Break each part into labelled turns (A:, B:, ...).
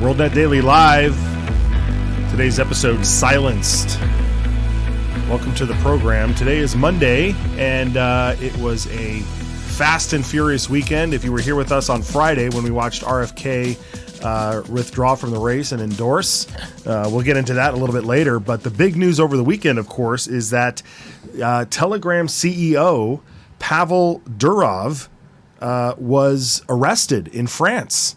A: WorldNetDaily Live. Today's episode, Silenced. Welcome to the program. Today is Monday, and it was a fast and furious weekend. If you were here with us on Friday when we watched RFK withdraw from the race and endorse, we'll get into that a little bit later. But the big news over the weekend, of course, is that Telegram CEO Pavel Durov was arrested in France.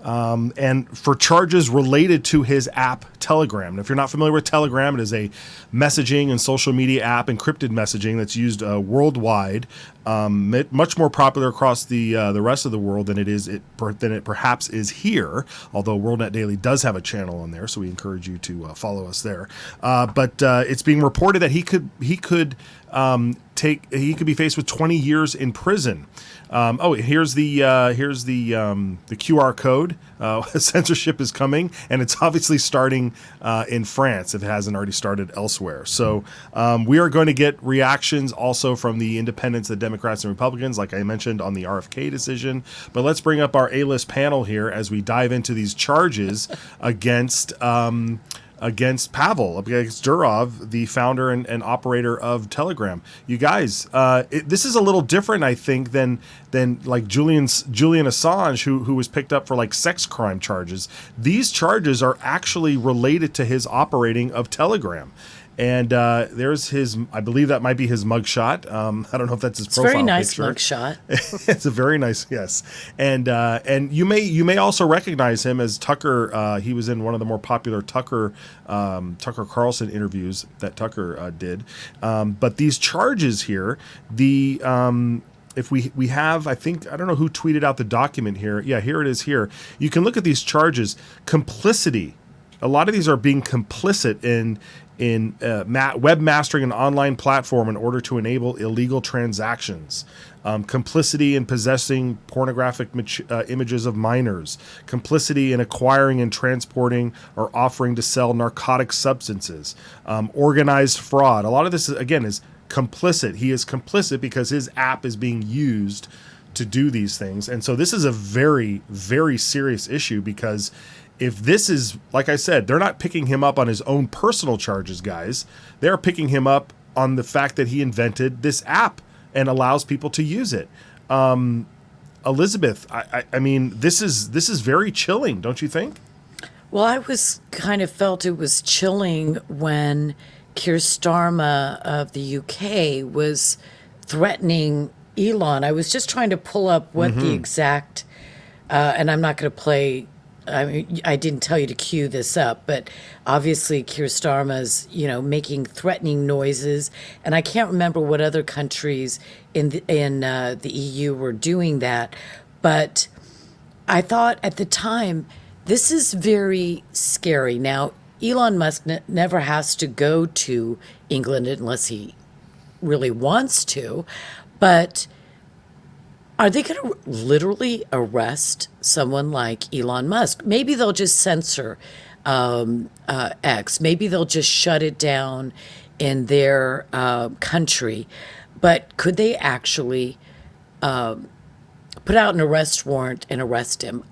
A: And for charges related to his app Telegram. And if you're not familiar with Telegram, it is a messaging and social media app, encrypted messaging that's used worldwide, much more popular across the rest of the world than it perhaps is here. Although WorldNetDaily does have a channel on there, so we encourage you to follow us there. But it's being reported that he could be faced with 20 years in prison. Here's the QR code. Censorship is coming, and it's obviously starting in France if it hasn't already started elsewhere. So we are going to get reactions also from the independents, the Democrats and Republicans, like I mentioned on the RFK decision. But let's bring up our A-list panel here as we dive into these charges against Pavel, against Durov, the founder and operator of Telegram. You guys, this is a little different, I think, than like Julian Assange, who was picked up for like sex crime charges. These charges are actually related to his operating of Telegram. And there's his, I believe that might be his mugshot. I don't know if that's his profile picture. It's a very nice
B: mugshot.
A: It's a very nice, yes. And you may also recognize him as Tucker. He was in one of the more popular Tucker Carlson interviews that Tucker did. But these charges here, if we have, I don't know who tweeted out the document here. Yeah, here it is here. You can look at these charges. Complicity. A lot of these are being complicit in web mastering an online platform in order to enable illegal transactions, complicity in possessing pornographic images of minors, complicity in acquiring and transporting or offering to sell narcotic substances, organized fraud. A lot of this, again, is complicit. He is complicit because his app is being used to do these things. And so this is a very, very serious issue because if this is, like I said, they're not picking him up on his own personal charges, guys. They're picking him up on the fact that he invented this app and allows people to use it. Elizabeth, I mean, this is very chilling, don't you think?
B: Well, I felt it was chilling when Keir Starmer of the UK was threatening Elon. I was just trying to pull up what the exact, and I'm not going to play. I mean, I didn't tell you to cue this up, but obviously Keir Starmer's, making threatening noises, and I can't remember what other countries in the EU were doing that. But I thought at the time, this is very scary. Now, Elon Musk never has to go to England unless he really wants to, but are they going to literally arrest someone like Elon Musk? Maybe they'll just censor X. Maybe they'll just shut it down in their country. But could they actually put out an arrest warrant and arrest him?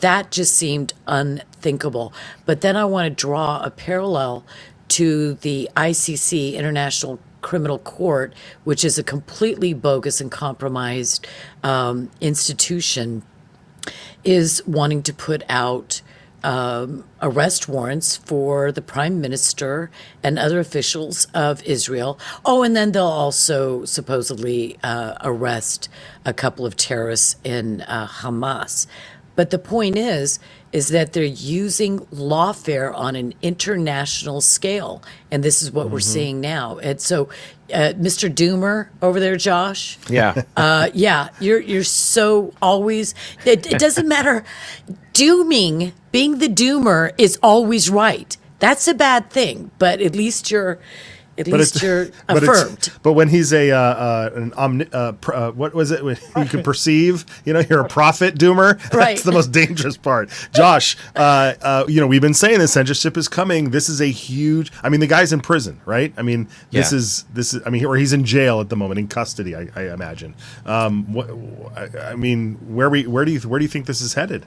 B: That just seemed unthinkable. But then I want to draw a parallel to the ICC, International Criminal Court, which is a completely bogus and compromised institution, is wanting to put out arrest warrants for the prime minister and other officials of Israel. Oh, and then they'll also supposedly arrest a couple of terrorists in Hamas. But the point is that they're using lawfare on an international scale. And this is what we're seeing now. And so, Mr. Doomer over there, Josh.
C: Yeah.
B: You're so always, it doesn't matter. Being the doomer is always right. That's a bad thing, but at least you're affirmed.
A: But when he's what was it? When you can perceive, you're a prophet doomer.
B: Right.
A: That's the most dangerous part. Josh, we've been saying the censorship is coming. This is a huge. I mean, the guy's in prison, right? I mean, this is. I mean, or he's in jail at the moment, in custody. I imagine. Where do you think this is headed?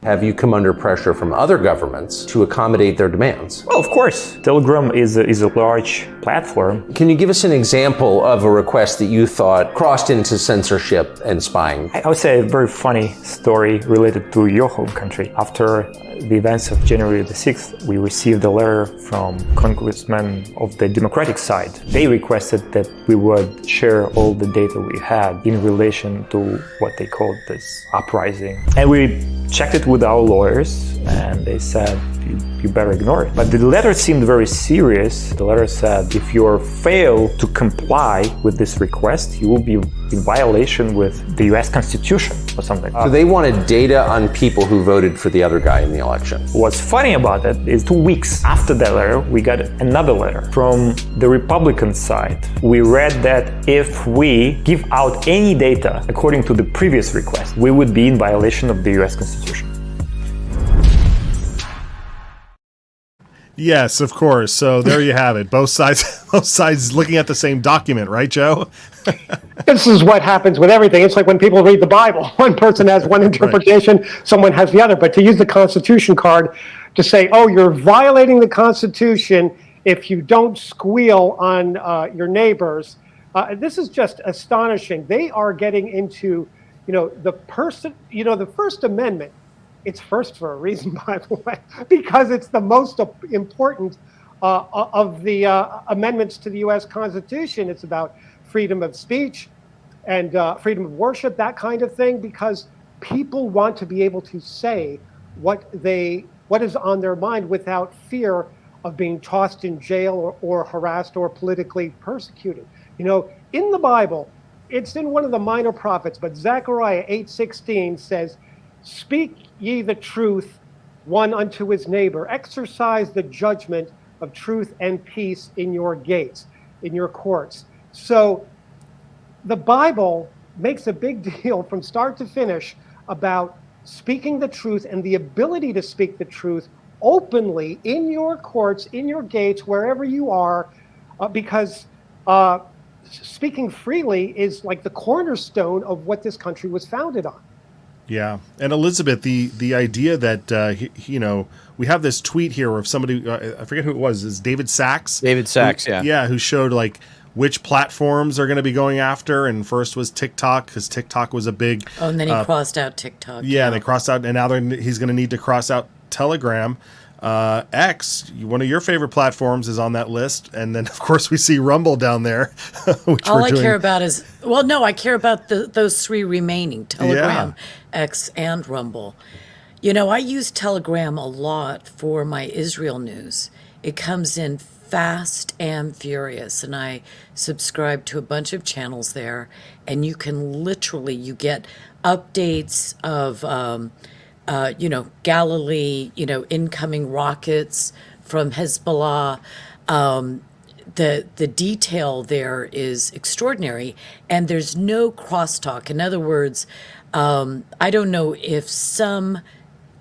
D: Have you come under pressure from other governments to accommodate their demands?
E: Well, of course, Telegram is a large platform.
D: Can you give us an example of a request that you thought crossed into censorship and spying?
E: I would say a very funny story related to your home country. After the events of January the 6th, we received a letter from congressmen of the Democratic side. They requested that we would share all the data we had in relation to what they called this uprising. And we checked it with our lawyers, and they said, you better ignore it. But the letter seemed very serious. The letter said, if you fail to comply with this request, you will be in violation with the US Constitution or something.
D: So they wanted data on people who voted for the other guy in the election.
E: What's funny about it is 2 weeks after that letter, we got another letter from the Republican side. We read that if we give out any data according to the previous request, we would be in violation of the US Constitution.
A: Yes, of course. So there you have it. Both sides looking at the same document, right, Joe?
F: This is what happens with everything. It's like when people read the Bible. One person has one interpretation, right. Someone has the other. But to use the Constitution card to say, oh, you're violating the Constitution if you don't squeal on your neighbors, this is just astonishing. They are getting into, the First Amendment. It's first for a reason, by the way, because it's the most important of the amendments to the U.S. Constitution. It's about freedom of speech and freedom of worship, that kind of thing, because people want to be able to say what is on their mind without fear of being tossed in jail or harassed or politically persecuted. In the Bible, it's in one of the minor prophets, but Zechariah 8:16 says, "Speak ye the truth one unto his neighbor. Exercise the judgment of truth and peace in your gates, in your courts." So the Bible makes a big deal from start to finish about speaking the truth and the ability to speak the truth openly in your courts, in your gates, wherever you are, because speaking freely is like the cornerstone of what this country was founded on.
A: Yeah. And Elizabeth, the idea that, we have this tweet here of somebody, I forget who it was, is David Sachs?
C: David Sachs, yeah.
A: Yeah, who showed which platforms are going to be going after. And first was TikTok, because TikTok was a big...
B: Oh, and then he crossed out TikTok.
A: Yeah, they crossed out, and now he's going to need to cross out Telegram. X, one of your favorite platforms, is on that list. And then, of course, we see Rumble down there. Which
B: All I care about is... Well, no, I care about those three remaining, Telegram, X, and Rumble. I use Telegram a lot for my Israel news. It comes in fast and furious, and I subscribe to a bunch of channels there, and you can literally, you get updates of, Galilee, incoming rockets from Hezbollah. The detail there is extraordinary, and there's no crosstalk. In other words, I don't know if some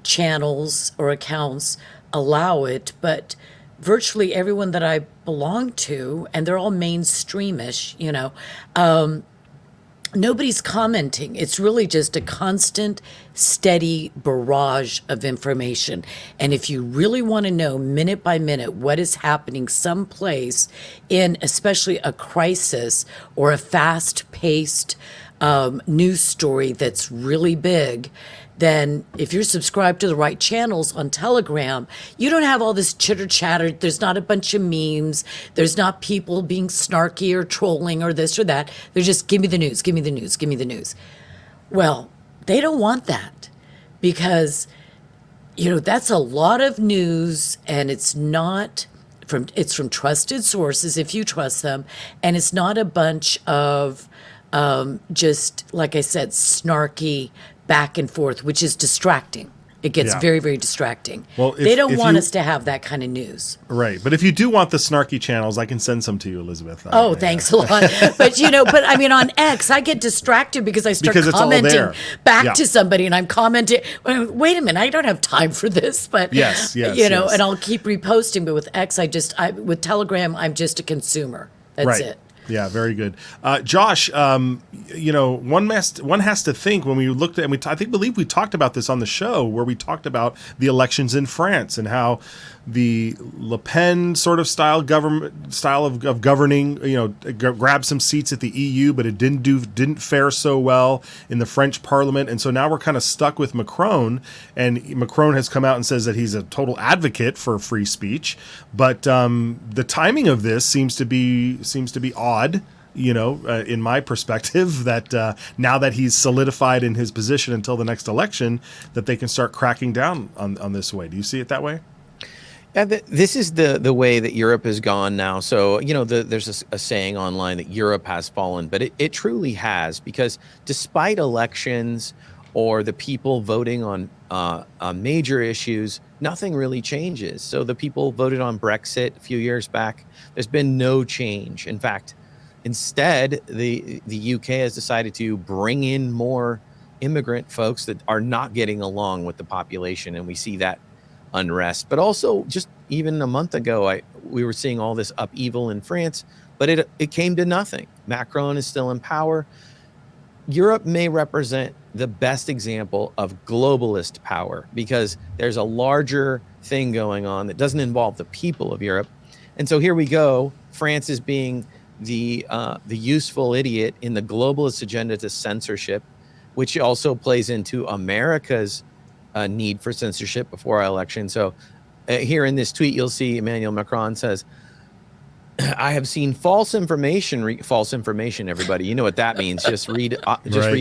B: channels or accounts allow it, but virtually everyone that I belong to, and they're all mainstreamish, nobody's commenting. It's really just a constant, steady barrage of information. And if you really want to know minute by minute what is happening someplace in especially a crisis or a fast-paced news story that's really big, then if you're subscribed to the right channels on Telegram, you don't have all this chitter chatter. There's not a bunch of memes. There's not people being snarky or trolling or this or that. They're just, give me the news, give me the news, give me the news. Well, they don't want that because, that's a lot of news, and it's from trusted sources if you trust them. And it's not a bunch of just, like I said, snarky back and forth, which is distracting. It gets very, very distracting. Well, they don't want us to have that kind of news.
A: Right. But if you do want the snarky channels, I can send some to you, Elizabeth.
B: Thanks a lot. But, I mean, on X, I get distracted because I start commenting back to somebody, and I'm commenting. Wait a minute, I don't have time for this. But,
A: yes.
B: And I'll keep reposting. But with X, with Telegram, I'm just a consumer. That's it.
A: Yeah, very good, Josh. One has to think when we looked at, and believe we talked about this on the show where we talked about the elections in France and how the Le Pen sort of style of governing, grabbed some seats at the EU, but it didn't fare so well in the French Parliament, and so now we're kind of stuck with Macron. And Macron has come out and says that he's a total advocate for free speech, but the timing of this seems to be odd. In my perspective, that now that he's solidified in his position until the next election, that they can start cracking down on this way. Do you see it that way?
C: Yeah, this is the way that Europe has gone now. So, there's a saying online that Europe has fallen, but it truly has, because despite elections or the people voting on major issues, nothing really changes. So the people voted on Brexit a few years back. There's been no change. In fact, instead, the UK has decided to bring in more immigrant folks that are not getting along with the population, and we see that unrest. But also, just even a month ago, we were seeing all this upheaval in France, but it came to nothing. Macron is still in power. Europe may represent the best example of globalist power, because there's a larger thing going on that doesn't involve the people of Europe. And so here we go. France is being the useful idiot in the globalist agenda to censorship, which also plays into America's need for censorship before our election. So here in this tweet, you'll see Emmanuel Macron says, I have seen false information, false information, everybody. You know what that means. Just read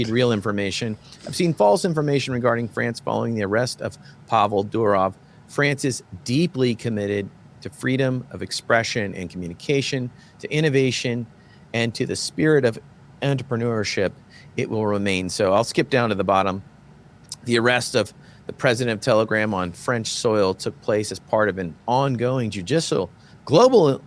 C: real information. I've seen false information regarding France following the arrest of Pavel Durov. France is deeply committed to freedom of expression and communication, to innovation, and to the spirit of entrepreneurship. It will remain so. I'll skip down to the bottom. The arrest of the president of Telegram on French soil took place as part of an ongoing global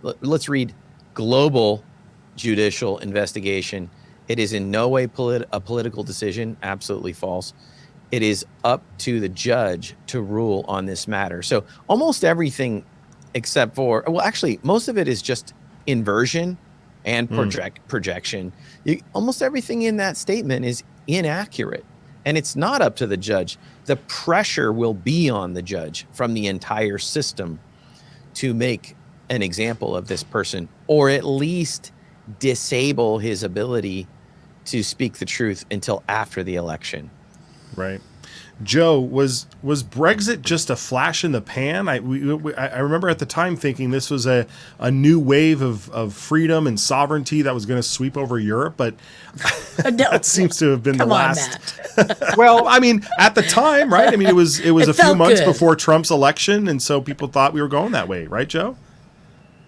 C: judicial investigation. It is in no way a political decision. Absolutely false. It is up to the judge to rule on this matter. So almost everything except for, well, actually, most of it is just inversion and projection. Almost everything in that statement is inaccurate, and it's not up to the judge. The pressure will be on the judge from the entire system to make an example of this person, or at least disable his ability to speak the truth until after the election.
A: Right. Joe, was Brexit just a flash in the pan? I remember at the time thinking this was a new wave of freedom and sovereignty that was going to sweep over Europe, but that seems to have been the last. Well, I mean, at the time, right? I mean, it was a few months before Trump's election, and so people thought we were going that way, right, Joe?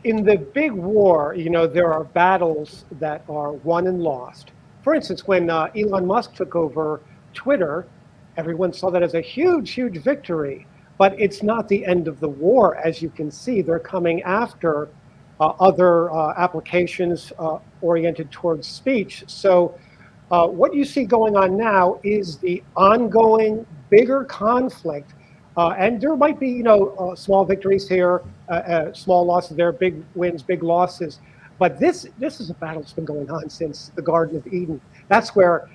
F: In the big war, there are battles that are won and lost. For instance, when Elon Musk took over Twitter, everyone saw that as a huge, huge victory. But it's not the end of the war. As you can see, they're coming after other applications oriented towards speech. So what you see going on now is the ongoing bigger conflict. And there might be, small victories here, small losses there, big wins, big losses. But this is a battle that's been going on since the Garden of Eden. That's where,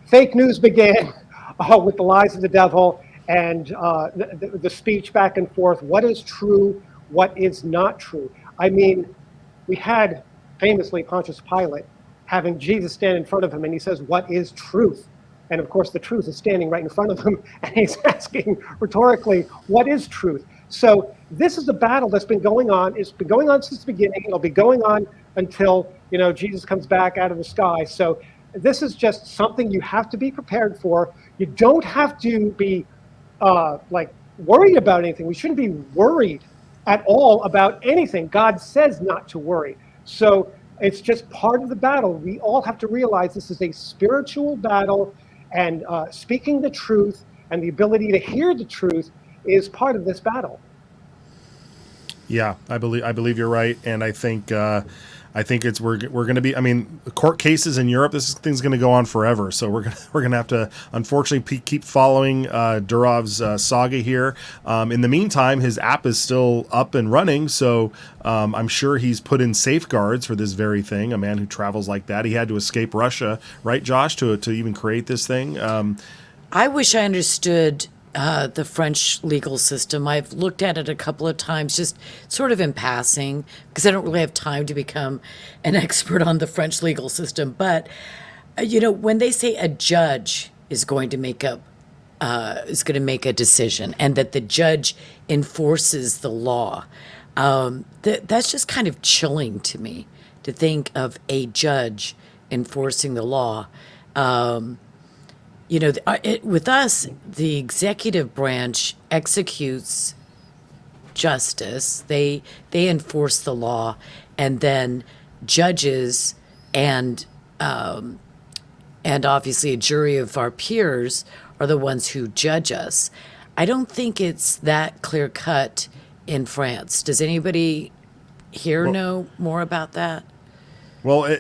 F: fake news began with the lies of the devil and the speech back and forth. What is true? What is not true? I mean, we had famously Pontius Pilate having Jesus stand in front of him, and he says, "What is truth?" And of course, the truth is standing right in front of him, and he's asking rhetorically, what is truth? So this is a battle that's been going on. It's been going on since the beginning. It'll be going on until, Jesus comes back out of the sky. So this is just something you have to be prepared for. You don't have to be worried about anything. We shouldn't be worried at all about anything. God says not to worry. So it's just part of the battle. We all have to realize this is a spiritual battle. And speaking the truth and the ability to hear the truth is part of this battle.
A: Yeah, I believe you're right, and I think I think we're going to be. I mean, court cases in Europe. This thing's going to go on forever. So we're going to have to unfortunately keep following Durov's saga here. In the meantime, his app is still up and running. So I'm sure he's put in safeguards for this very thing. A man who travels like that, he had to escape Russia, right, Josh, to even create this thing.
B: I wish I understood the French legal system. I've looked at it a couple of times, just sort of in passing, because I don't really have time to become an expert on the French legal system. But when they say a judge is going to make a decision, and that the judge enforces the law, that's just kind of chilling to me to think of a judge enforcing the law. With us, the executive branch executes justice. They enforce the law, and then judges and obviously a jury of our peers are the ones who judge us. I don't think it's that clear cut in France. Does anybody here know more about that?
A: Well,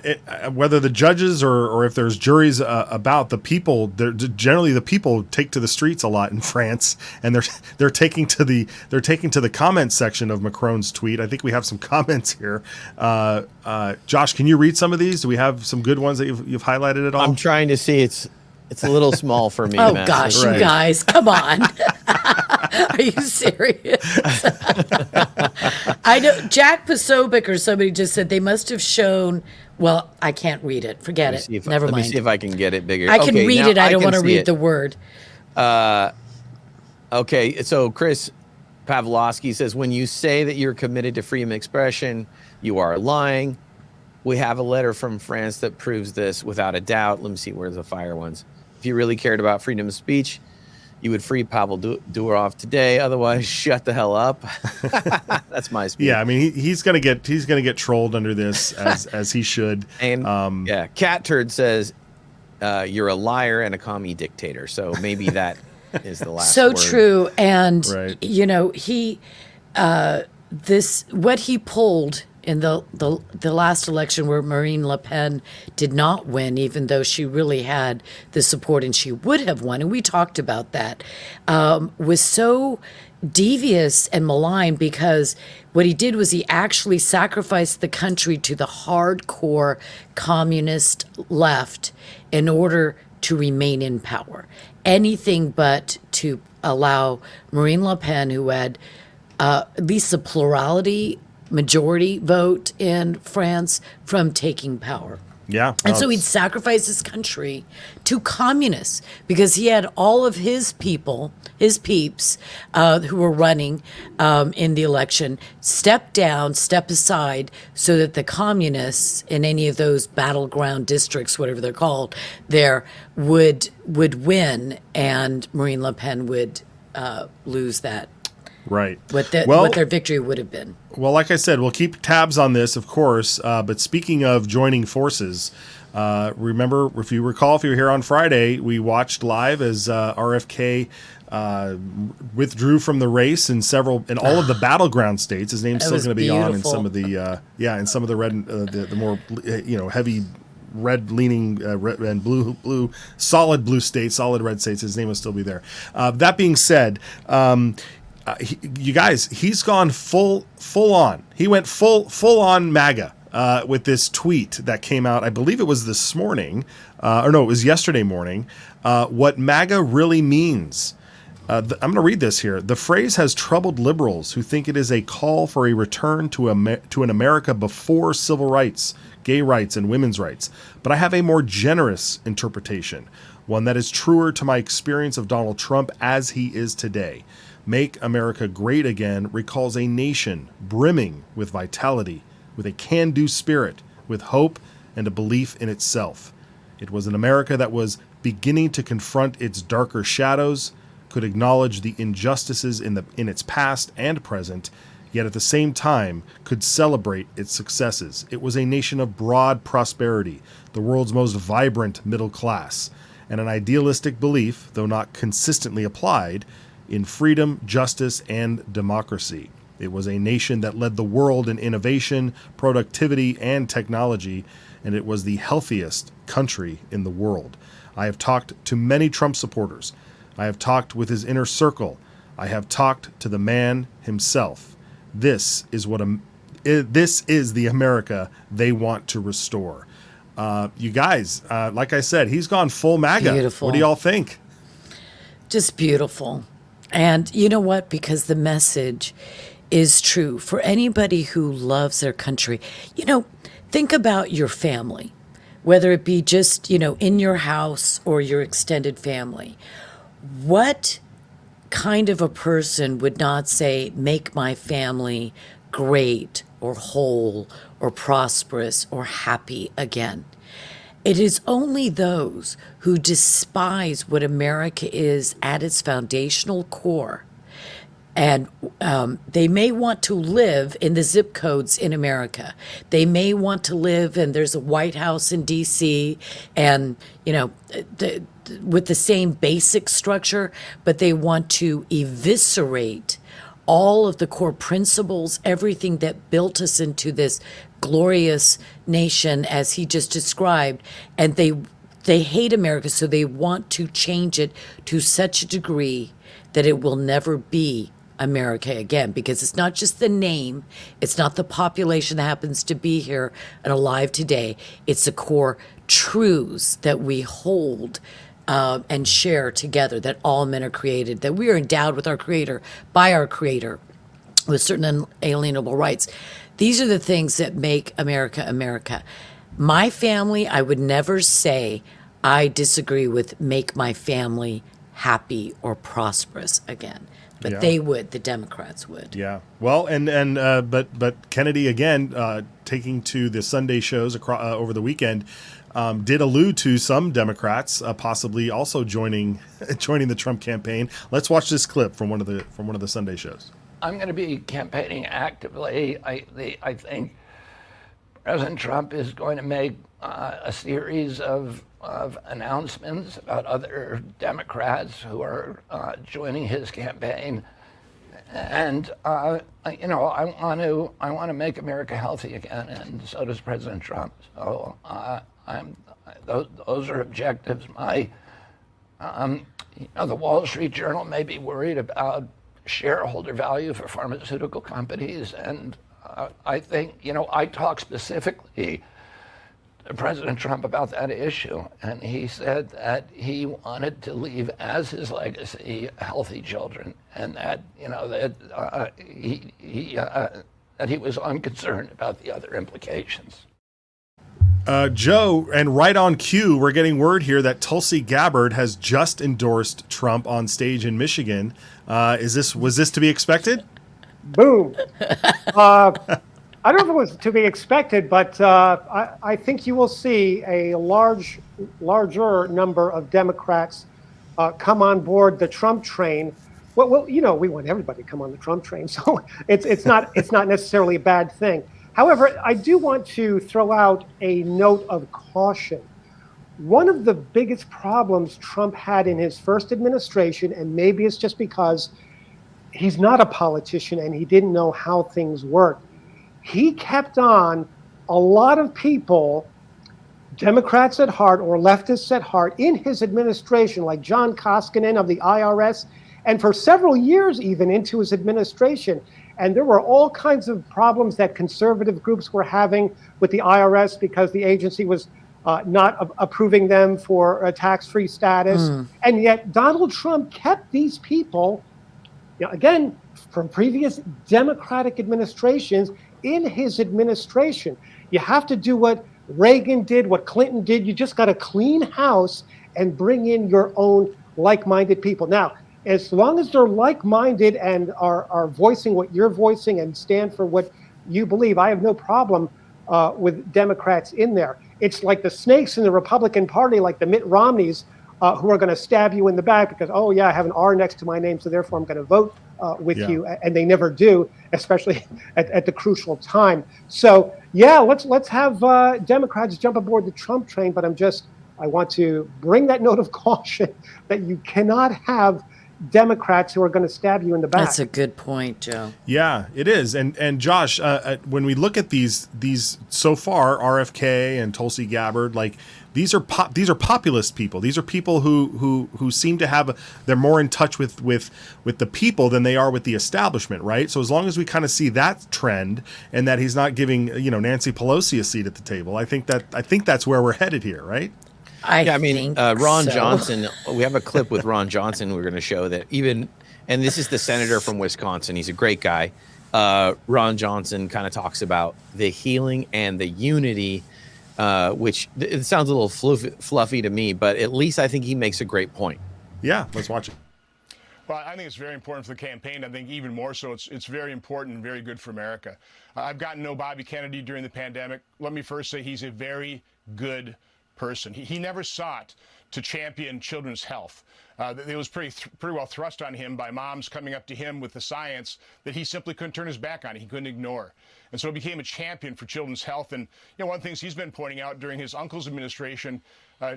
A: whether the judges or if there's juries about the people, generally the people take to the streets a lot in France, and they're taking to the comment section of Macron's tweet. I think we have some comments here. Josh, can you read some of these? Do we have some good ones that you've highlighted at all?
C: I'm trying to see. It's a little small for me.
B: Oh
C: Matt.
B: gosh,
A: Right.
B: you guys, come on. Are you serious? I know Jack Posobiec or somebody just said they must have shown. Well, I can't read it. Forget it. Never mind.
C: Let me see if I can get it bigger.
B: I can
C: Okay,
B: read
C: now
B: it. I don't
C: can
B: want to
C: see
B: read
C: it.
B: the word.
C: Okay, so Chris Pavlovsky says, when you say that you're committed to freedom of expression, you are lying. We have a letter from France that proves this without a doubt. Let me see, where's the fire ones? If you really cared about freedom of speech, you would free Pavel Durov today. Otherwise, shut the hell up. That's my speech.
A: Yeah, I mean he's gonna get trolled under this as he should.
C: And Cat Turd says you're a liar and a commie dictator. So maybe that is the last.
B: So
C: word.
B: true. And
A: Right.
B: he what he pulled in the last election where Marine Le Pen did not win, even though she really had the support and she would have won, and we talked about that, was so devious and malign, because what he did was he actually sacrificed the country to the hardcore communist left in order to remain in power. Anything but to allow Marine Le Pen, who had at least the plurality majority vote in France, from taking power.
A: Yeah.
B: And so he'd sacrifice his country to communists because he had all of his people, his peeps, who were running in the election, step down, step aside, so that the communists in any of those battleground districts, whatever they're called, there would win, and Marine Le Pen would lose that.
A: Right.
B: What their victory would have been.
A: Well, like I said, we'll keep tabs on this, of course. But speaking of joining forces, remember, if you recall, if you were here on Friday, we watched live as RFK withdrew from the race in all of the battleground states. His name's still going to be on in some of the in some of the red, the more heavy red leaning red and blue solid blue states, solid red states. His name will still be there. That being said. You guys, he's gone full on. He went full on MAGA with this tweet that came out. I believe it was this morning, it was yesterday morning. What MAGA really means. I'm going to read this here. The phrase has troubled liberals who think it is a call for a return to an America before civil rights, gay rights, and women's rights. But I have a more generous interpretation, one that is truer to my experience of Donald Trump as he is today. Make America Great Again recalls a nation brimming with vitality, with a can-do spirit, with hope and a belief in itself. It was an America that was beginning to confront its darker shadows, could acknowledge the injustices in its past and present, yet at the same time could celebrate its successes. It was a nation of broad prosperity, the world's most vibrant middle class, and an idealistic belief, though not consistently applied, in freedom, justice, and democracy. It was a nation that led the world in innovation, productivity, and technology, and it was the healthiest country in the world. I have talked to many Trump supporters. I have talked with his inner circle. I have talked to the man himself. This is the America they want to restore. You guys, like I said, he's gone full MAGA.
B: Beautiful.
A: What do y'all think?
B: Just beautiful. And you know what? Because the message is true for anybody who loves their country. Think about your family, whether it be just, in your house or your extended family. What kind of a person would not say, make my family great or whole or prosperous or happy again? It is only those who despise what America is at its foundational core, and they may want to live in the zip codes in America. They may want to live, and there's a White House in D.C., and, with the same basic structure, but they want to eviscerate all of the core principles, everything that built us into this glorious nation, as he just described, and they hate America, so they want to change it to such a degree that it will never be America again, because it's not just the name, it's not the population that happens to be here and alive today, it's the core truths that we hold and share together, that all men are created, that we are endowed with our Creator, by our Creator, with certain unalienable rights. These are the things that make America America. My family, I would never say I disagree with make my family happy or prosperous again. But they would, the Democrats would.
A: Yeah. Well, but Kennedy, again, taking to the Sunday shows over the weekend, did allude to some Democrats possibly also joining the Trump campaign. Let's watch this clip from one of the Sunday shows.
G: I'm going to be campaigning actively. I think President Trump is going to make a series of announcements about other Democrats who are joining his campaign, and I want to make America healthy again, and so does President Trump. So those are objectives. The Wall Street Journal may be worried about shareholder value for pharmaceutical companies, and I think I talked specifically to President Trump about that issue, and he said that he wanted to leave as his legacy healthy children, and that that he was unconcerned about the other implications.
A: Joe, and right on cue, we're getting word here that Tulsi Gabbard has just endorsed Trump on stage in Michigan. Was this to be expected?
F: Boom. I don't know if it was to be expected, but I think you will see a larger number of Democrats come on board the Trump train. Well, we want everybody to come on the Trump train, so it's not necessarily a bad thing. However, I do want to throw out a note of caution. One of the biggest problems Trump had in his first administration, and maybe it's just because he's not a politician and he didn't know how things worked, he kept on a lot of people, Democrats at heart or leftists at heart, in his administration, like John Koskinen of the IRS, and for several years even into his administration. And there were all kinds of problems that conservative groups were having with the IRS because the agency was not approving them for a tax-free status. And yet Donald Trump kept these people, again, from previous Democratic administrations, in his administration. You have to do what Reagan did, what Clinton did. You just got to clean house and bring in your own like-minded people. Now, as long as they're like-minded and are voicing what you're voicing and stand for what you believe, I have no problem with Democrats in there. It's like the snakes in the Republican Party, like the Mitt Romneys, who are going to stab you in the back because, oh yeah, I have an R next to my name, so therefore I'm going to vote with you, and they never do, especially at the crucial time. So yeah, let's have Democrats jump aboard the Trump train, but I want to bring that note of caution that you cannot have Democrats who are going to stab you in the back.
B: That's a good point, Joe.
A: Yeah, it is. And Josh, when we look at these so far, RFK and Tulsi Gabbard, like these are populist people. These are people who seem to have they're more in touch with the people than they are with the establishment, right? So as long as we kind of see that trend and that he's not giving Nancy Pelosi a seat at the table, I think that's where we're headed here, right?
C: I mean,
B: think
C: Ron
B: so.
C: Johnson, we have a clip with Ron Johnson we're going to show that and this is the senator from Wisconsin. He's a great guy. Ron Johnson kind of talks about the healing and the unity, which it sounds a little fluffy to me, but at least I think he makes a great point.
A: Yeah, let's watch it.
H: Well, I think it's very important for the campaign. I think even more so, it's very important and very good for America. I've gotten to know Bobby Kennedy during the pandemic. Let me first say he's a very good person. He never sought to champion children's health. It was pretty well thrust on him by moms coming up to him with the science that he simply couldn't turn his back on. He couldn't ignore. And so he became a champion for children's health. And one of the things he's been pointing out during his uncle's administration,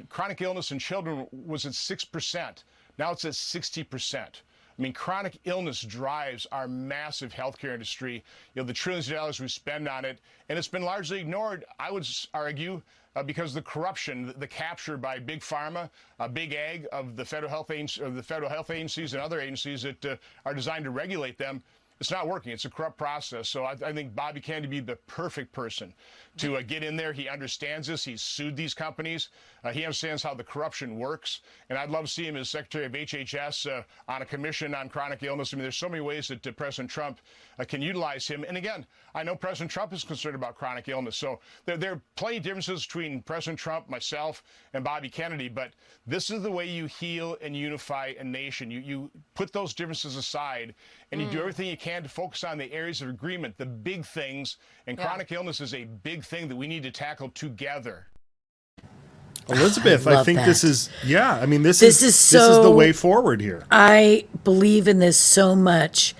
H: chronic illness in children was at 6%. Now it's at 60%. I mean, chronic illness drives our massive healthcare industry, the trillions of dollars we spend on it, and it's been largely ignored, I would argue, because the corruption, the capture by big pharma, big ag of the federal health agencies and other agencies that are designed to regulate them, it's not working. It's a corrupt process. So I think Bobby Kennedy would be the perfect person to get in there. He understands this. He's sued these companies. He understands how the corruption works. And I'd love to see him as Secretary of HHS on a commission on chronic illness. I mean, there's so many ways that President Trump can utilize him. And again, I know President Trump is concerned about chronic illness. So there are plenty of differences between President Trump, myself, and Bobby Kennedy. But this is the way you heal and unify a nation. You put those differences aside and you do everything you can to focus on the areas of agreement, the big things. And chronic illness is a big thing that we need to tackle together.
A: Elizabeth, I think
B: that.
A: this is this is the way forward here.
B: I believe in this so much.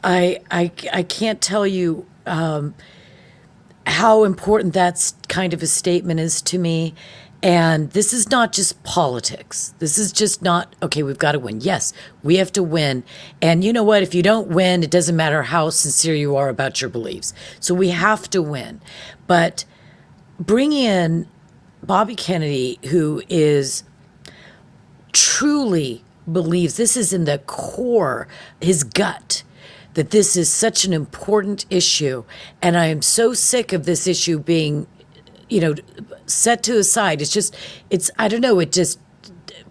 B: I can't tell you how important that kind of a statement is to me. And this is not just politics. This is just not, okay, we've got to win. Yes, we have to win. And you know what? If you don't win, it doesn't matter how sincere you are about your beliefs. So we have to win. But bring in Bobby Kennedy, who is truly believes this is in the core, his gut, that this is such an important issue. And I am so sick of this issue being set to the side. I don't know,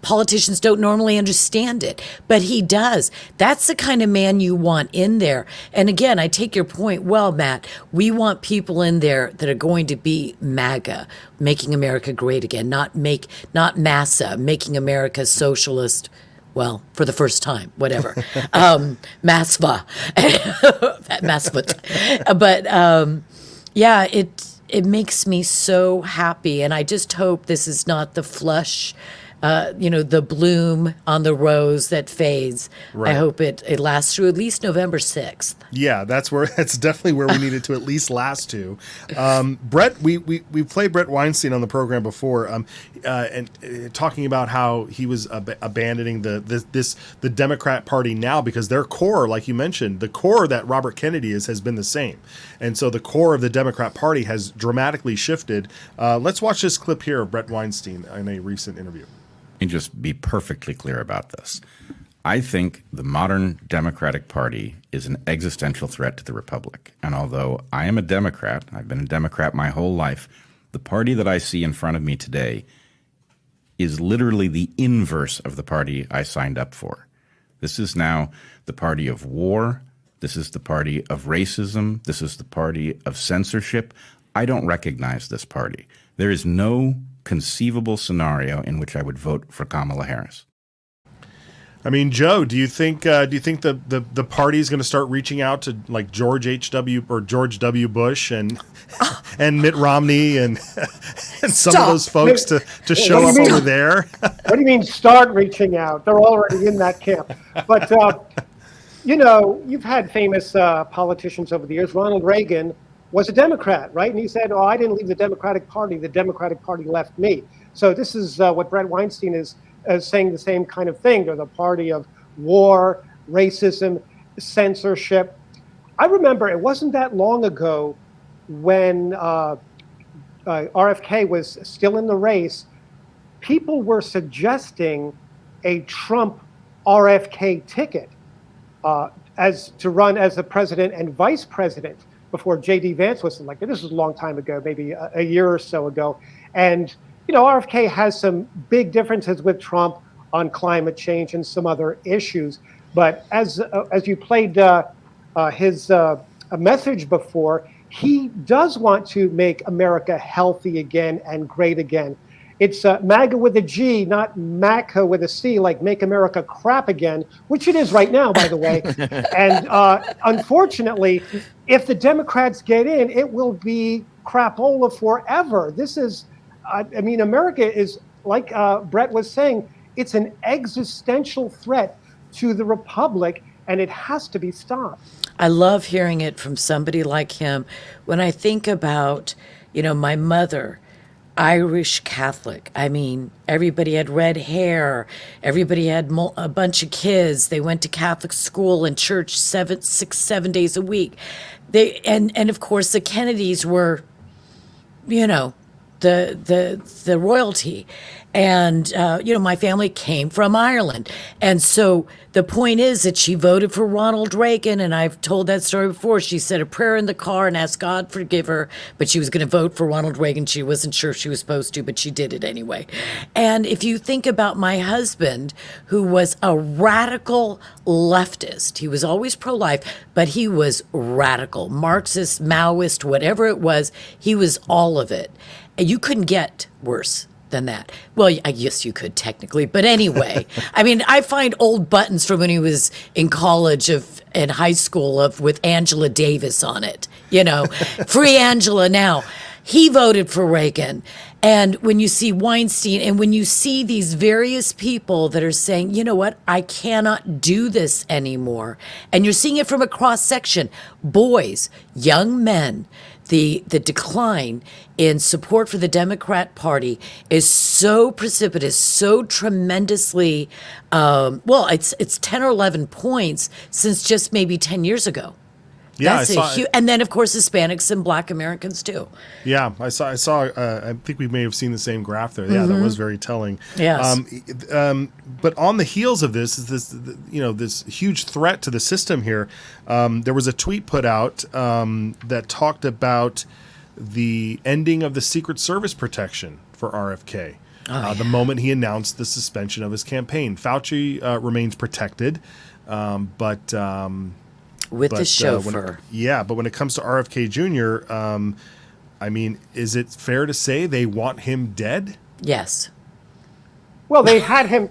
B: politicians don't normally understand it, but he does. That's the kind of man you want in there. And again, I take your point well, Matt. We want people in there that are going to be MAGA, making America great again, not MASA, making America socialist. Well, for the first time, whatever. MASFA. MASFA. But yeah, it makes me so happy. And I just hope this is not the flush, the bloom on the rose that fades. Right. I hope it lasts through at least November 6th.
A: Yeah, that's definitely where we needed to at least last to. Brett, we played Brett Weinstein on the program before, and talking about how he was abandoning the Democrat Party now because their core, like you mentioned, the core that Robert Kennedy has been the same, and so the core of the Democrat Party has dramatically shifted. Let's watch this clip here of Brett Weinstein in a recent interview.
I: And just be perfectly clear about this. I think the modern Democratic Party is an existential threat to the Republic. And although I am a Democrat, I've been a Democrat my whole life, the party that I see in front of me today is literally the inverse of the party I signed up for. This is now the party of war. This is the party of racism. This is the party of censorship. I don't recognize this party. There is no conceivable scenario in which I would vote for Kamala Harris.
A: I mean, Joe, do you think the party is going to start reaching out to like George W. Bush and Mitt Romney and some of those folks to show up over there?
F: What do you mean start reaching out? They're already in that camp. But you've had famous politicians over the years. Ronald Reagan was a Democrat, right? And he said, I didn't leave the Democratic Party. The Democratic Party left me. So this is what Brett Weinstein is saying, the same kind of thing. They're the party of war, racism, censorship. I remember it wasn't that long ago when RFK was still in the race, people were suggesting a Trump RFK ticket as to run as the president and vice president before J.D. Vance was elected. This was a long time ago, maybe a year or so ago. And, RFK has some big differences with Trump on climate change and some other issues. But as you played his message before, he does want to make America healthy again and great again. It's MAGA with a G, not MACA with a C, like Make America Crap Again, which it is right now, by the way. And unfortunately, if the Democrats get in, it will be crapola forever. This is, America is, like Brett was saying, it's an existential threat to the Republic, and it has to be stopped.
B: I love hearing it from somebody like him. When I think about, my mother, Irish Catholic. I mean, everybody had red hair. Everybody had a bunch of kids. They went to Catholic school and church 7 days a week. And of course the Kennedys were, the royalty. And, my family came from Ireland. And so the point is that she voted for Ronald Reagan. And I've told that story before. She said a prayer in the car and asked God forgive her, but she was going to vote for Ronald Reagan. She wasn't sure if she was supposed to, but she did it anyway. And if you think about my husband, who was a radical leftist, he was always pro-life, but he was radical, Marxist, Maoist, whatever it was, he was all of it. And you couldn't get worse than that. Well, I guess you could technically, but anyway, I find old buttons from when he was in college and high school with Angela Davis on it, free Angela now. He voted for Reagan. And when you see Weinstein and when you see these various people that are saying, you know what, I cannot do this anymore. And you're seeing it from a cross section, boys, young men. The decline in support for the Democrat Party is so precipitous, so tremendously, it's 10 or 11 points since just maybe 10 years ago.
A: Yeah,
B: That's and then of course Hispanics and Black Americans too.
A: Yeah, I saw. I think we may have seen the same graph there. Yeah, that was very telling.
B: Yes.
A: But on the heels of this is this huge threat to the system here. There was a tweet put out that talked about the ending of the Secret Service protection for RFK. The moment he announced the suspension of his campaign, Fauci remains protected, but.
B: With the chauffeur.
A: But when it comes to RFK Jr., is it fair to say they want him dead?
B: Yes.
F: Well, they had him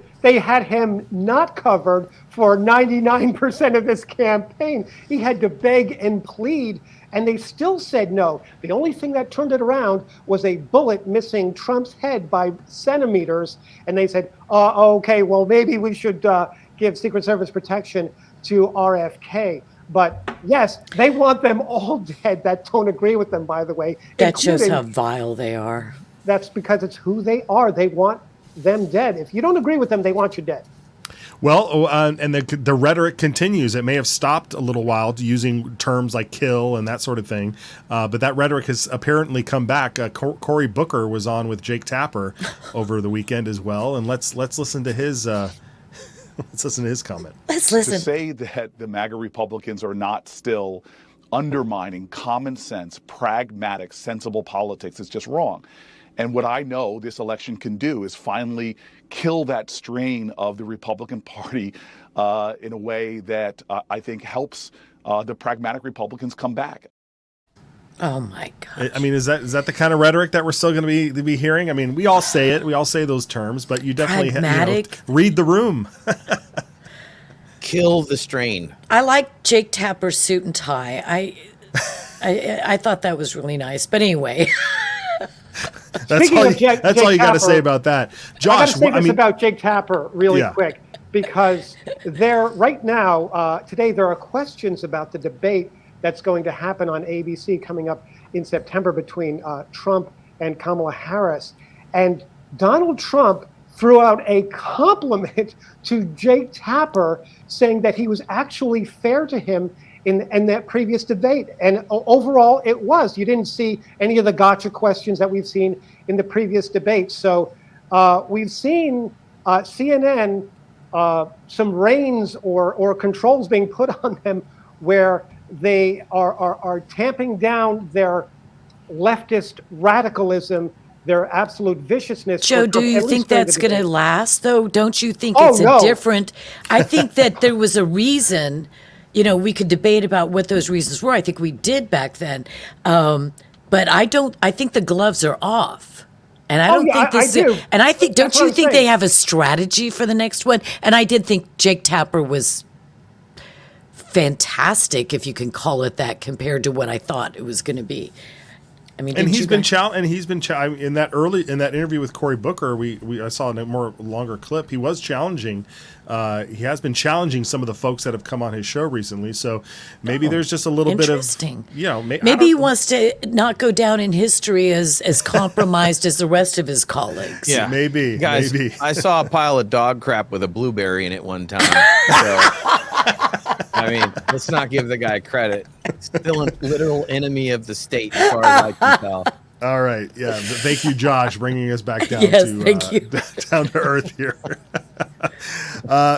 F: not covered for 99% of this campaign. He had to beg and plead, and they still said no. The only thing that turned it around was a bullet missing Trump's head by centimeters, and they said, okay, well, maybe we should give Secret Service protection to RFK. But yes, they want them all dead that don't agree with them, by the way.
B: That shows how vile they are.
F: That's because it's who they are. They want them dead. If you don't agree with them, they want you dead.
A: Well, and the rhetoric continues. It may have stopped a little while using terms like kill and that sort of thing, but that rhetoric has apparently come back. Cory Booker was on with Jake Tapper over the weekend as well, and let's listen to his. Let's listen to his comment.
B: Let's listen.
J: To say that the MAGA Republicans are not still undermining common sense, pragmatic, sensible politics is just wrong. And what I know this election can do is finally kill that strain of the Republican Party in a way that I think helps the pragmatic Republicans come back.
B: Oh my gosh.
A: Is that the kind of rhetoric that we're still going to be hearing? We all say it. We all say those terms, but you definitely read the room.
C: Kill the strain.
B: I like Jake Tapper's suit and tie. I thought that was really nice. But anyway.
A: That's all you got to say about that. Josh,
F: I got to say this about Jake Tapper really quick, because right now, today, there are questions about the debate that's going to happen on ABC coming up in September between Trump and Kamala Harris. And Donald Trump threw out a compliment to Jake Tapper, saying that he was actually fair to him in that previous debate. And overall, it was. You didn't see any of the gotcha questions that we've seen in the previous debates. So we've seen CNN, some reins or controls being put on them where they are tamping down their leftist radicalism, their absolute viciousness.
B: Joe, do you think that's going to last, though? Don't you think
F: Oh,
B: it's
F: no.
B: a different? I think that there was a reason. You know, we could debate about what those reasons were. I think we did back then. But I don't. I think the gloves are off. And I don't think this
F: I do.
B: is. And I think, don't
F: That's
B: you
F: what I'm
B: think
F: saying.
B: they have a strategy for the next one? And I did think Jake Tapper was fantastic, if you can call it that, compared to what I thought it was going to be. I mean,
A: And he's been in that interview with Cory Booker. I saw a more longer clip. He was challenging. He has been challenging some of the folks that have come on his show recently. So maybe there's just a little bit of
B: interesting.
A: Maybe
B: he wants to not go down in history as compromised as the rest of his colleagues.
C: Yeah,
A: maybe.
C: Guys,
A: maybe.
C: I saw a pile of dog crap with a blueberry in it one time. So, I mean, let's not give the guy credit. Still a literal enemy of the state, as far as I can tell.
A: All right. Yeah. Thank you, Josh, bringing us back down
B: Yes,
A: to
B: thank you.
A: down to earth here.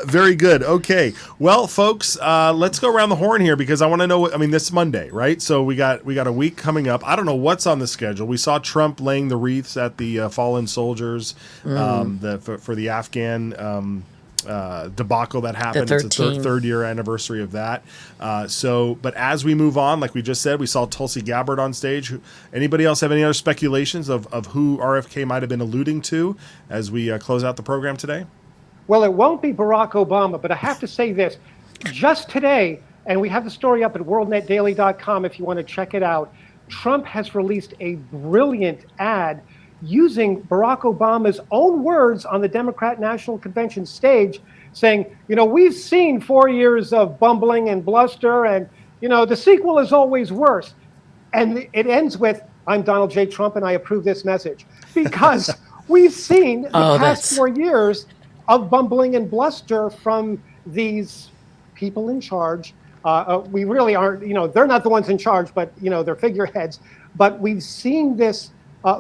A: Very good. Okay. Well, folks, let's go around the horn here because I want to know. This Monday, right? So we got a week coming up. I don't know what's on the schedule. We saw Trump laying the wreaths at the fallen soldiers, for the Afghan. Debacle that happened.
B: The
A: It's the third year anniversary of that. But as we move on, like we just said, we saw Tulsi Gabbard on stage. Anybody else have any other speculations of who RFK might have been alluding to as we close out the program today?
F: Well, it won't be Barack Obama, but I have to say this. Just today, and we have the story up at WorldNetDaily.com if you want to check it out, Trump has released a brilliant ad using Barack Obama's own words on the Democrat National Convention stage, saying, we've seen 4 years of bumbling and bluster, and, the sequel is always worse. And it ends with, I'm Donald J. Trump, and I approve this message. Because we've seen the past 4 years of bumbling and bluster from these people in charge. We really aren't, they're not the ones in charge, but, they're figureheads. But we've seen this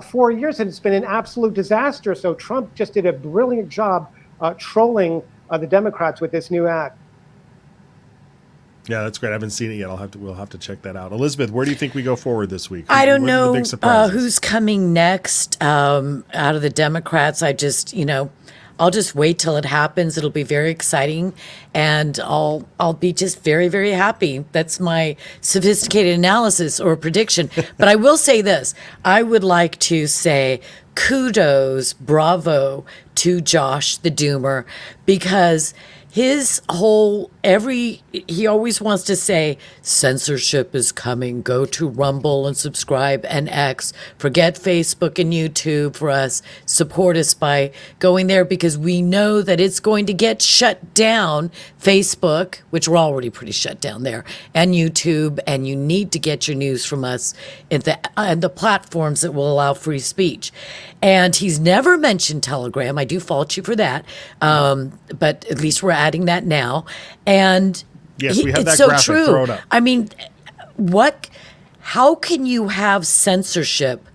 F: 4 years, and it's been an absolute disaster. So Trump just did a brilliant job trolling the Democrats with this new ad.
A: Yeah, that's great. I haven't seen it yet. We'll have to check that out. Elizabeth, where do you think we go forward this week?
B: I don't
A: What are the
B: know
A: big surprises?
B: who's coming next out of the Democrats. I just, I'll just wait till it happens. It'll be very exciting, and I'll be just very, very happy. That's my sophisticated analysis or prediction. But I will say this. I would like to say kudos, bravo to Josh the Doomer, because his whole he always wants to say censorship is coming. Go to Rumble and subscribe and X. Forget Facebook and YouTube for us. Support us by going there because we know that it's going to get shut down. Facebook, which we're already pretty shut down there, and YouTube, and you need to get your news from us in the platforms that will allow free speech. And he's never mentioned Telegram. I do fault you for that, but at least we're adding that now. And
A: yes, we have
B: it's
A: that
B: so
A: graphic.
B: true.
A: Throw it up.
B: I mean, how can you have censorship,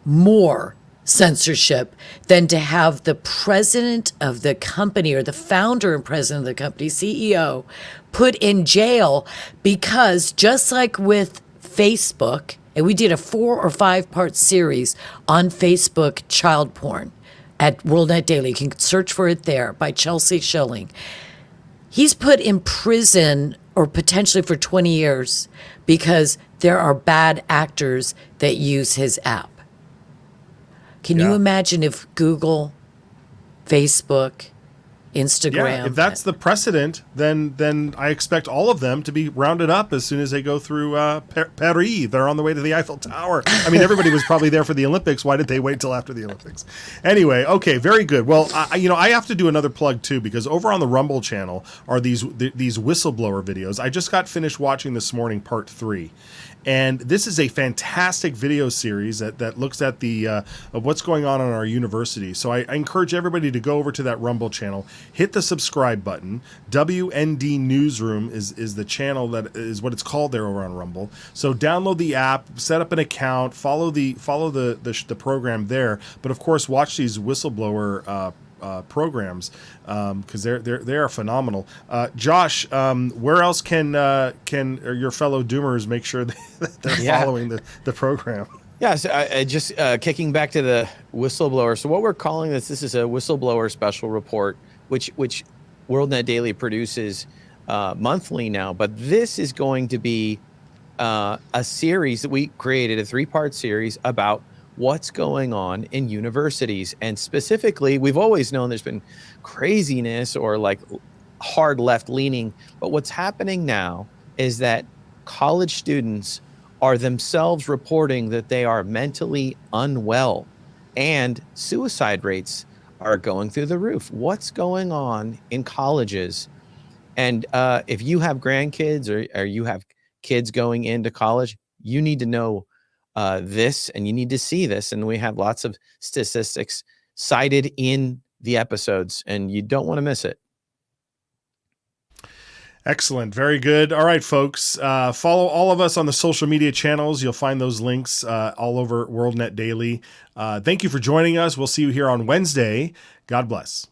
B: more censorship, than to have the president of the company or the founder and president of the company, CEO, put in jail because, just like with Facebook, and we did a 4 or 5 part series on Facebook child porn at WorldNetDaily. You can search for it there, by Chelsea Schilling. He's put in prison or potentially for 20 years because there are bad actors that use his app. Can you imagine if Google, Facebook, Instagram.
A: Yeah, if that's the precedent, then I expect all of them to be rounded up as soon as they go through Paris. They're on the way to the Eiffel Tower. I mean, everybody was probably there for the Olympics. Why did they wait till after the Olympics? Anyway, okay, very good. Well, I have to do another plug too, because over on the Rumble channel are these whistleblower videos. I just got finished watching this morning part 3. And this is a fantastic video series that looks at the of what's going on in our university. So I encourage everybody to go over to that Rumble channel, hit the subscribe button. WND Newsroom is the channel that is what it's called there over on Rumble. So download the app, set up an account, follow the program there. But of course, watch these whistleblower programs because they are phenomenal. Josh, where else can your fellow Doomers make sure that they're following the program?
C: Yeah, so I just kicking back to the whistleblower. So what we're calling this is a whistleblower special report, which WorldNetDaily produces monthly now. But this is going to be a series that we created, a 3-part series about what's going on in universities. And specifically, we've always known there's been craziness or like hard left leaning, but what's happening now is that college students are themselves reporting that they are mentally unwell, and suicide rates are going through the roof. What's going on in colleges? And if you have grandkids or you have kids going into college, you need to know this, and you need to see this. And we have lots of statistics cited in the episodes, and you don't want to miss it.
A: Excellent. Very good. All right, folks. Follow all of us on the social media channels. You'll find those links all over WorldNet Daily. Thank you for joining us. We'll see you here on Wednesday. God bless.